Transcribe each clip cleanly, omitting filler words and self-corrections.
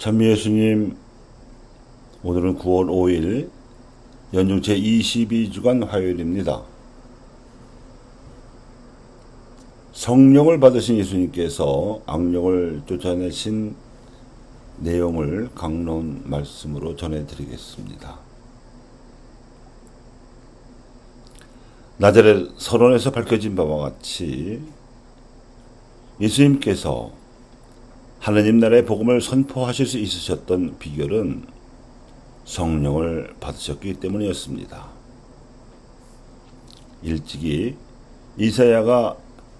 참미예수님, 오늘은 9월 5일 연중 제22주간 화요일입니다. 성령을 받으신 예수님께서 악령을 쫓아내신 내용을 강론 말씀으로 전해드리겠습니다. 나자렛 서론에서 밝혀진 바와 같이 예수님께서 하느님 나라의 복음을 선포하실 수 있으셨던 비결은 성령을 받으셨기 때문이었습니다. 일찍이 이사야가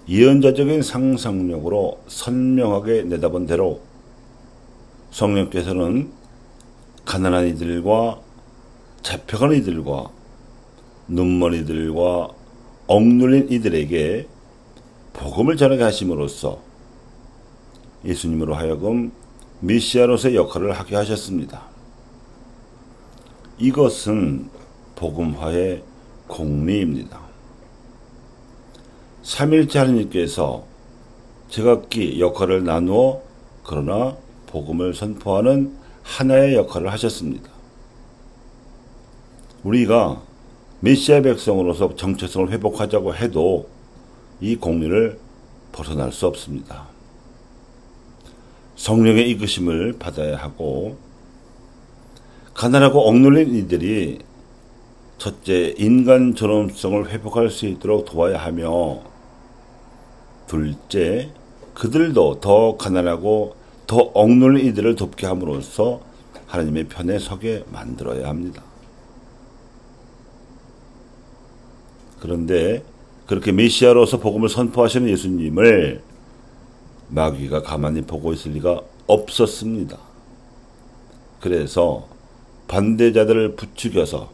예언자적인 상상력으로 선명하게 내다본 대로 성령께서는 가난한 이들과 잡혀간 이들과 눈먼 이들과 억눌린 이들에게 복음을 전하게 하심으로써 예수님으로 하여금 메시아로서의 역할을 하게 하셨습니다. 이것은 복음화의 공리입니다. 삼일째 하느님께서 제각기 역할을 나누어 그러나 복음을 선포하는 하나의 역할을 하셨습니다. 우리가 메시아 백성으로서 정체성을 회복하자고 해도 이 공리를 벗어날 수 없습니다. 성령의 이끄심을 받아야 하고, 가난하고 억눌린 이들이 첫째 인간 존엄성을 회복할 수 있도록 도와야 하며, 둘째 그들도 더 가난하고 더 억눌린 이들을 돕게 함으로써 하나님의 편에 서게 만들어야 합니다. 그런데 그렇게 메시아로서 복음을 선포하시는 예수님을 마귀가 가만히 보고 있을 리가 없었습니다. 그래서 반대자들을 부추겨서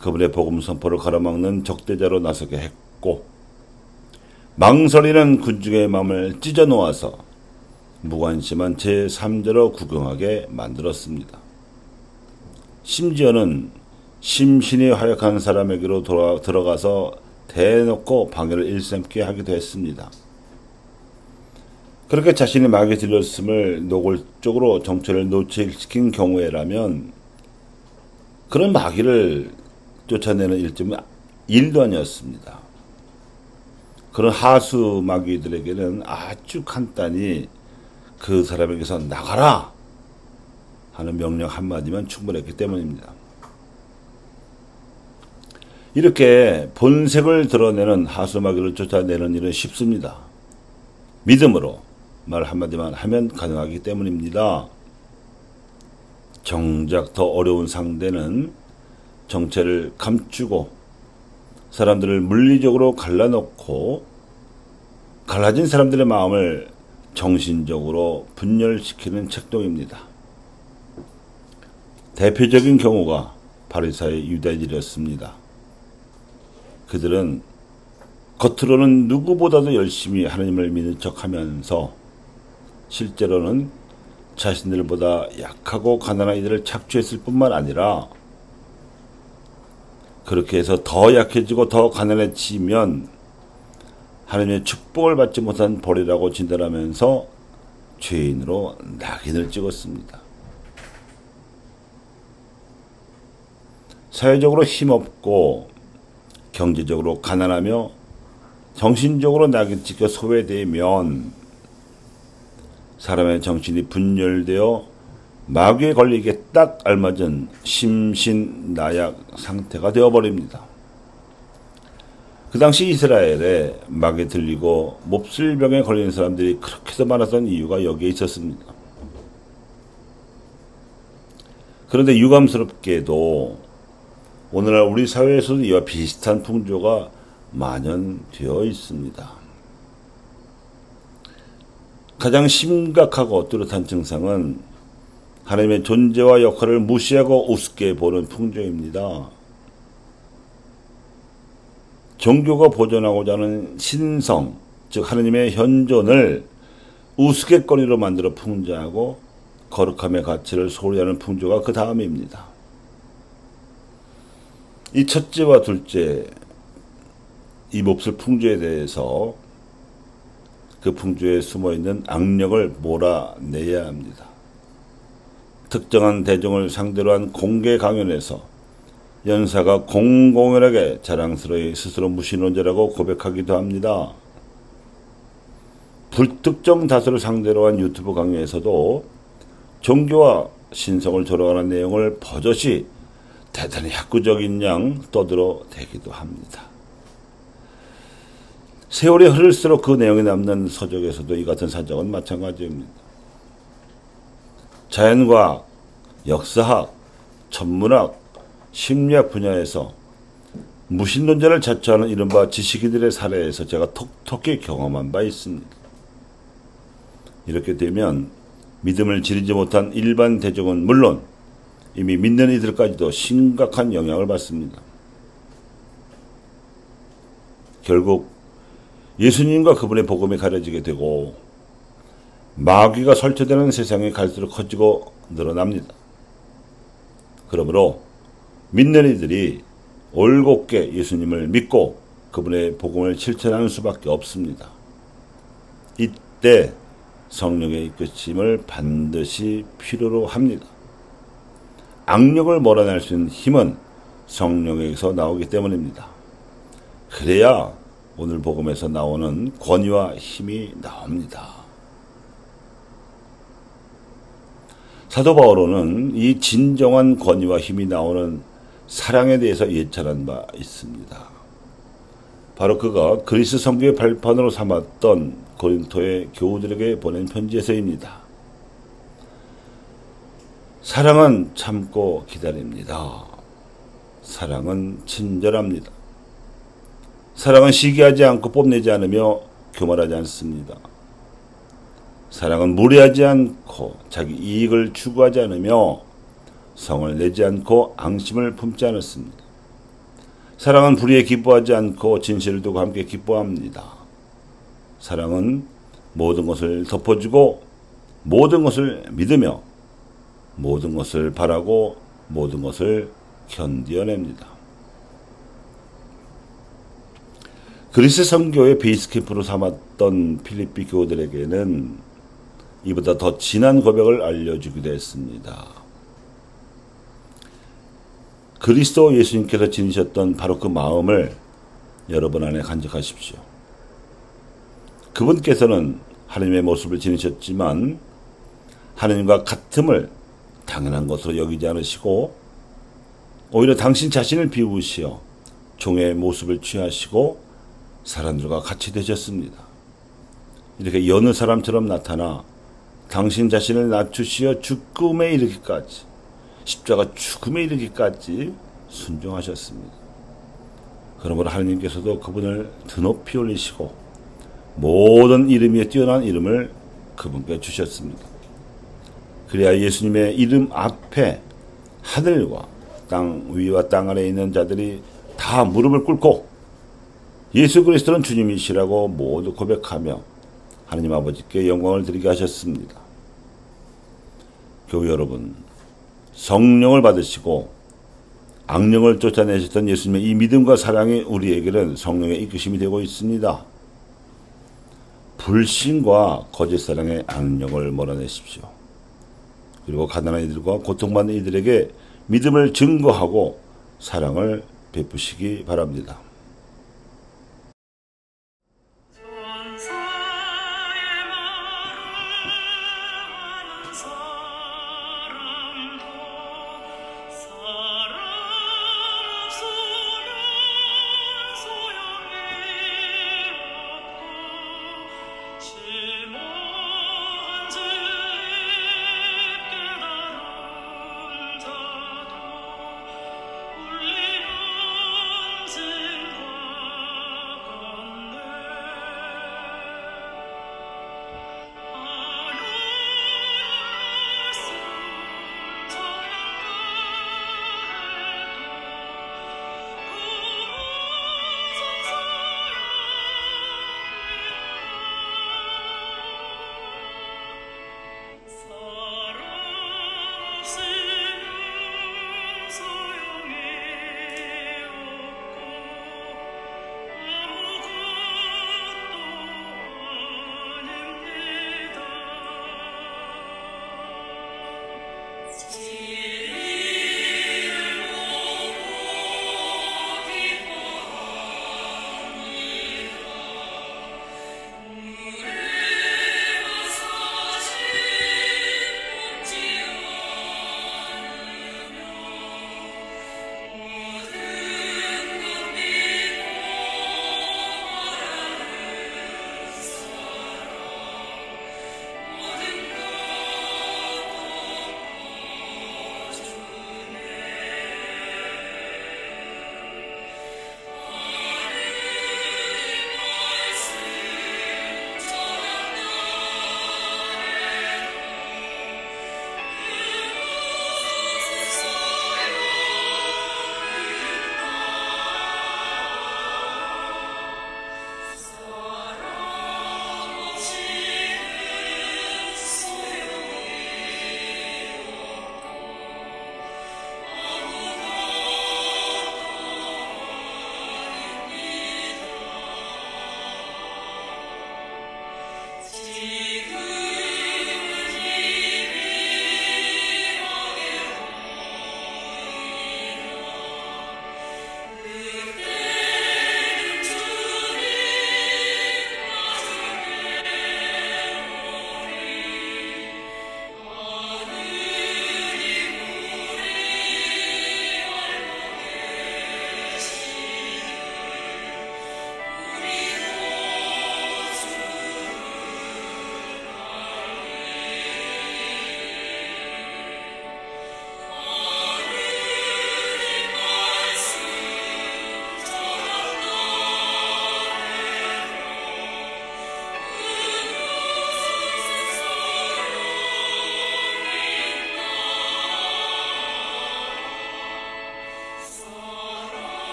그분의 복음 선포를 가로막는 적대자로 나서게 했고, 망설이는 군중의 마음을 찢어 놓아서 무관심한 제3자로 구경하게 만들었습니다. 심지어는 심신이 허약한 사람에게로 들어가서 대놓고 방해를 일삼게 하기도 했습니다. 그렇게 자신이 마귀에 들렸음을 노골적으로 정체를 노출시킨 경우에라면 그런 마귀를 쫓아내는 일점은 일도 아니었습니다. 그런 하수 마귀들에게는 아주 간단히 그 사람에게서 나가라 하는 명령 한마디면 충분했기 때문입니다. 이렇게 본색을 드러내는 하수 마귀를 쫓아내는 일은 쉽습니다. 믿음으로 말 한마디만 하면 가능하기 때문입니다. 정작 더 어려운 상대는 정체를 감추고 사람들을 물리적으로 갈라놓고 갈라진 사람들의 마음을 정신적으로 분열시키는 책동입니다. 대표적인 경우가 바리사의 유대인들이었습니다. 그들은 겉으로는 누구보다도 열심히 하나님을 믿는 척하면서 실제로는 자신들보다 약하고 가난한 이들을 착취했을 뿐만 아니라 그렇게 해서 더 약해지고 더 가난해지면 하나님의 축복을 받지 못한 벌이라고 진단하면서 죄인으로 낙인을 찍었습니다. 사회적으로 힘없고 경제적으로 가난하며 정신적으로 낙인 찍혀 소외되면 사람의 정신이 분열되어 마귀에 걸리기에 딱 알맞은 심신나약 상태가 되어버립니다. 그 당시 이스라엘에 마귀에 들리고 몹쓸병에 걸리는 사람들이 그렇게도 많았던 이유가 여기에 있었습니다. 그런데 유감스럽게도 오늘날 우리 사회에서도 이와 비슷한 풍조가 만연되어 있습니다. 가장 심각하고 뚜렷한 증상은 하나님의 존재와 역할을 무시하고 우습게 보는 풍조입니다. 종교가 보존하고자 하는 신성, 즉 하나님의 현존을 우스갯거리로 만들어 풍자하고 거룩함의 가치를 소홀히 하는 풍조가 그 다음입니다. 이 첫째와 둘째, 이 몹쓸 풍조에 대해서 그 풍조에 숨어있는 악력을 몰아내야 합니다. 특정한 대중을 상대로 한 공개 강연에서 연사가 공공연하게 자랑스러이 스스로 무신론자라고 고백하기도 합니다. 불특정 다수를 상대로 한 유튜브 강연에서도 종교와 신성을 조롱하는 내용을 버젓이 대단히 학구적인 양 떠들어 대기도 합니다. 세월이 흐를수록 그 내용이 남는 서적에서도 이 같은 사정은 마찬가지입니다. 자연과학, 역사학, 천문학, 심리학 분야에서 무신론자를 자처하는 이른바 지식인들의 사례에서 제가 톡톡히 경험한 바 있습니다. 이렇게 되면 믿음을 지니지 못한 일반 대중은 물론 이미 믿는 이들까지도 심각한 영향을 받습니다. 결국 예수님과 그분의 복음이 가려지게 되고 마귀가 설치되는 세상이 갈수록 커지고 늘어납니다. 그러므로 믿는 이들이 올곧게 예수님을 믿고 그분의 복음을 실천하는 수밖에 없습니다. 이때 성령의 이끄심을 반드시 필요로 합니다. 악력을 몰아낼 수 있는 힘은 성령에게서 나오기 때문입니다. 그래야 오늘 복음에서 나오는 권위와 힘이 나옵니다. 사도 바오로는 이 진정한 권위와 힘이 나오는 사랑에 대해서 예찬한 바 있습니다. 바로 그가 그리스 성교의 발판으로 삼았던 고린토의 교우들에게 보낸 편지에서입니다. 사랑은 참고 기다립니다. 사랑은 친절합니다. 사랑은 시기하지 않고 뽐내지 않으며 교만하지 않습니다. 사랑은 무례하지 않고 자기 이익을 추구하지 않으며 성을 내지 않고 앙심을 품지 않았습니다. 사랑은 불의에 기뻐하지 않고 진실을 두고 함께 기뻐합니다. 사랑은 모든 것을 덮어주고 모든 것을 믿으며 모든 것을 바라고 모든 것을 견디어냅니다. 그리스 선교의 베이스 캠프로 삼았던 필리피 교우들에게는 이보다 더 진한 고백을 알려주기도 했습니다. 그리스도 예수님께서 지니셨던 바로 그 마음을 여러분 안에 간직하십시오. 그분께서는 하나님의 모습을 지니셨지만 하나님과 같음을 당연한 것으로 여기지 않으시고 오히려 당신 자신을 비우시어 종의 모습을 취하시고 사람들과 같이 되셨습니다. 이렇게 여느 사람처럼 나타나 당신 자신을 낮추시어 죽음에 이르기까지 십자가 죽음에 이르기까지 순종하셨습니다. 그러므로 하나님께서도 그분을 드높이 올리시고 모든 이름 위에 뛰어난 이름을 그분께 주셨습니다. 그래야 예수님의 이름 앞에 하늘과 땅 위와 땅 아래에 있는 자들이 다 무릎을 꿇고 예수 그리스도는 주님이시라고 모두 고백하며 하나님 아버지께 영광을 드리게 하셨습니다. 교우 여러분, 성령을 받으시고 악령을 쫓아내셨던 예수님의 이 믿음과 사랑이 우리에게는 성령의 이끄심이 되고 있습니다. 불신과 거짓 사랑의 악령을 몰아내십시오. 그리고 가난한 이들과 고통받는 이들에게 믿음을 증거하고 사랑을 베푸시기 바랍니다.